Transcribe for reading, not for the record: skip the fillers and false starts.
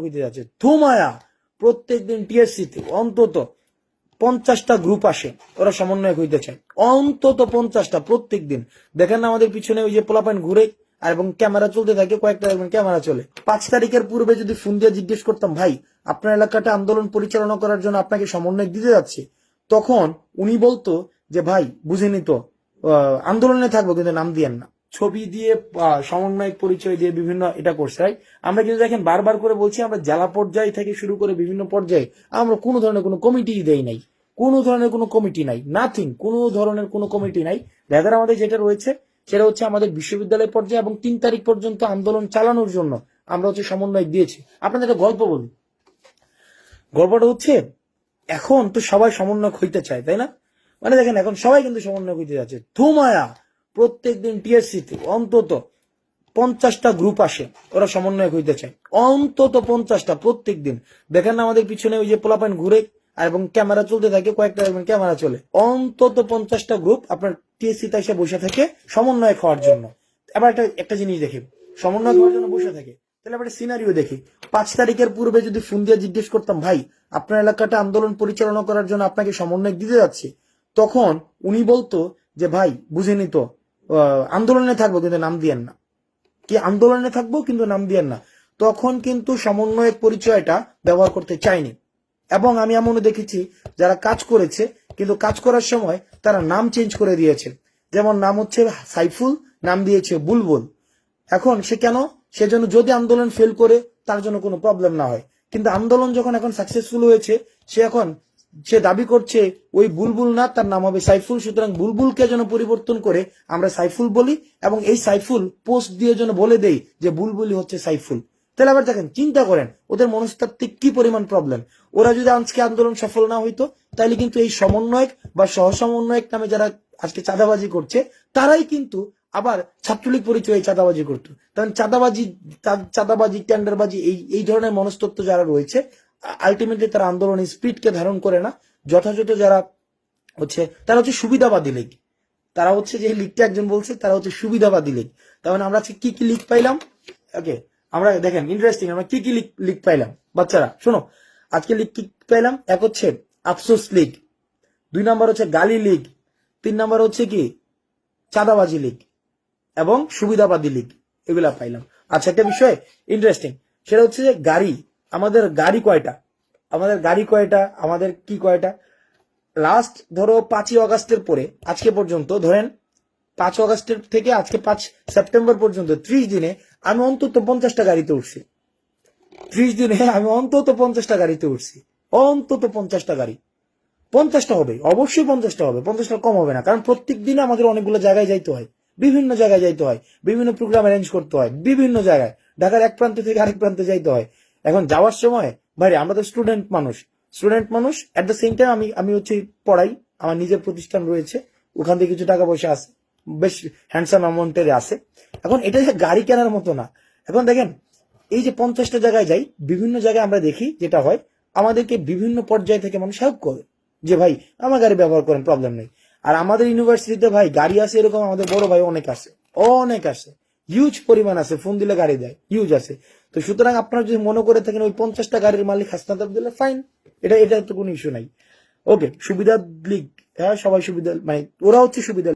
হইতে যাচ্ছে ধুমায়া। প্রত্যেকদিন টিএসসিতে অন্তত 50টা গ্রুপ আসে, ওরা সমন্বয়ক হইতে চায়, অন্তত 50টা প্রত্যেক দিন। দেখেন না আমাদের পিছনে ওই যে পোলাপাইন ঘুরে আর এবং ক্যামেরা চলতে থাকে, কয়েকটা দেখবেন ক্যামেরা চলে। 5 তারিখের পূর্বে যদি ফোন দিয়ে জিজ্ঞেস করতাম, ভাই আপনার এলাকাটা আন্দোলন পরিচালনা করার জন্য আপনাকে সমন্বয়ক দিতে যাচ্ছে, তখন উনি বলতো যে ভাই বুঝেনি তো, আন্দোলনে থাকবো কিন্তু নাম দিয়েন না। ছবি দিয়ে সমন্বয়ক পরিচয় দিয়ে বিভিন্ন এটা করছে। আমরা কিন্তু দেখেন বারবার করে বলছি, আমরা জেলা পর্যায় থেকে শুরু করে বিভিন্ন পর্যায়ে আমরা কোনো ধরনের কোনো কমিটি দেই নাই, কোনো ধরনের কোনো কমিটি নাই, নাথিং, কোনো ধরনের কোনো কমিটি নাই। রেদার আমাদের যেটা রয়েছে সেটা হচ্ছে আমাদের বিশ্ববিদ্যালয় পর্যায়ে এবং 3 তারিখ পর্যন্ত আন্দোলন চালানোর জন্য আমরা হচ্ছে সমন্বয়ক দিয়েছি। আপনাদের একটা গল্প বলি। গল্পটা হচ্ছে, এখন তো সবাই সমন্বয়ক হইতে চায়, তাই না? মানে দেখেন এখন সবাই কিন্তু সমন্বয়ক হইতে যাচ্ছে ধুমায়া। প্রত্যেকদিন টিএসসিতে অন্তত 50টা গ্রুপ আসে, ওরা সমন্বয়ক হইতে চায়, অন্তত 50টা প্রত্যেক দিন। দেখেন না আমাদের পিছনে ওই যে পোলাপাইন ঘুরে আর এবং ক্যামেরা চলতে থাকে, কয়েকটা দেখবেন ক্যামেরা চলে। অন্তত 50টা গ্রুপ আপনার টিএসসিতে এসে বসে থাকে সমন্বয়ক হওয়ার জন্য। এবার একটা জিনিস দেখি, সমন্বয়ক হওয়ার জন্য বসে থাকে, তাহলে আবার সিনারিও দেখি। 5 তারিখের পূর্বে যদি ফোন দিয়ে জিজ্ঞেস করতাম, ভাই আপনার এলাকাটা আন্দোলন পরিচালনা করার জন্য আপনাকে সমন্বয়ক দিতে যাচ্ছে, তখন উনি বলতো যে ভাই বুঝেনি তো, আন্দোলনে থাকবো কিন্তু নাম দিয়েন না। কি আন্দোলনে থাকবো কিন্তু নাম দিয়েন না। তখন কিন্তু সমন্বয়ক পরিচয়টা ব্যবহার করতে চাইনি। এবং আমি এমনও দেখেছি যারা কাজ করেছে কিন্তু কাজ করার সময় তারা নাম চেঞ্জ করে দিয়েছে। যেমন নাম হচ্ছে সাইফুল, নাম দিয়েছে বুলবুল। এখন সে কেন? সেজন্য যদি আন্দোলন ফেল করে তার জন্য কোনো প্রবলেম না হয়। কিন্তু আন্দোলন যখন এখন সাকসেসফুল হয়েছে, সে দাবি করছে ওই বুলবুল না, তার নাম হবে সাইফুল। সুতরাং বুলবুলকে যেন পরিবর্তন করে আমরা সাইফুল বলি এবং এই সাইফুল পোস্ট দিয়ে যেন বলে দেই যে বুলবুলই হচ্ছে সাইফুল। তাহলে আবার দেখেন, চিন্তা করেন ওদের মনস্তাত্ত্বিক কি পরিমাণ প্রবলেম। ওরা যদি আজকে আন্দোলন সফল না হইতো, তাহলে কিন্তু এই সমন্বয়ক বা সহ সমন্বয়ক নামে যারা আজকে চাঁদাবাজি করছে, তারাই কিন্তু আবার ছাত্রলীগ পরিচয়ে চাঁদাবাজি করতো। কারণ চাঁদাবাজি টেন্ডারবাজি এই ধরনের মনস্তত্ত্ব যারা রয়েছে, আলটিমেটলি তারা আন্দোলনের স্পিডকে ধারণ করে না। যথাযথ যারা হচ্ছে তারা হচ্ছে সুবিধাবাদী লীগ। তারা হচ্ছে যে লীগটা একজন বলছে তারা হচ্ছে সুবিধাবাদী লীগ। তার মানে আমরা আজকে কি কি লীগ পাইলাম? ওকে, আমরা দেখেন ইন্টারেস্টিং, আমরা কি কি লীগ পাইলাম বাচ্চারা শোনো। আজকে লীগ কি পাইলাম? এক হচ্ছে আফসোস লীগ, 2 নাম্বার হচ্ছে গালি লীগ, 3 নাম্বার হচ্ছে কি চাঁদাবাজি লীগ এবং সুবিধাবাদী লীগ, এগুলা পাইলাম। আচ্ছা, একটা বিষয় ইন্টারেস্টিং, সেটা হচ্ছে যে গাড়ি। আমাদের গাড়ি কয়টা? আমাদের কি কয়টা? লাস্ট ধরো 5ই অগাস্টের পরে আজকে পর্যন্ত, ধরেন 5 অগাস্টের থেকে আজকে 5 সেপ্টেম্বর পর্যন্ত 30 দিনে আমি অন্তত 50টা গাড়িতে উঠছি। 30 দিনে আমি অন্তত 50টা গাড়িতে উঠছি, অন্তত 50টা গাড়ি। 50টা হবে, অবশ্যই 50টা হবে, 50টা কম হবে না। কারণ প্রত্যেক দিনে আমাদের অনেকগুলো জায়গায় যাইতে হয়, বিভিন্ন জায়গায় যাইতে হয়, বিভিন্ন প্রোগ্রাম অ্যারেঞ্জ করতে হয়, বিভিন্ন জায়গায় ঢাকার এক প্রান্ত থেকে আরেক প্রান্তে যাইতে হয়। এখন যাওয়ার সময় ভাই আমরা তো স্টুডেন্ট মানুষ এট দ্য সেম টাইম আমি হচ্ছে পড়াই, আমার নিজের প্রতিষ্ঠান রয়েছে, ওখান থেকে কিছু টাকা পয়সা আছে, বেশ হ্যান্ডসাম অ্যামাউন্টের আছে। এখন এটা গাড়ি কেনার মতো না। এখন দেখেন এই যে 50টা জায়গায় যাই, বিভিন্ন জায়গায় আমরা দেখি যেটা হয়, আমাদেরকে বিভিন্ন পর্যায় থেকে মানুষ হেল্প করে যে ভাই আমার গাড়ি ব্যবহার করেন, প্রবলেম নেই। আর আমাদের ইউনিভার্সিটিতে ভাই গাড়ি আছে এরকম আমাদের বড় ভাই অনেক আছে, হিউজ পরিমাণ আছে, ফোন দিলে গাড়ি দেয়, হিউজ আছে। তো সুতরাং আপনারা যদি মনে করে থাকেন ওই 50টা গাড়ির মালিক হাসনাদার দিলে ফাইন, এটা তো কোনো ইস্যু নাই। ওকে, সুবিধা লীগ, হ্যাঁ সবাই সুবিধা, মানে ওরা হচ্ছে সুবিধা।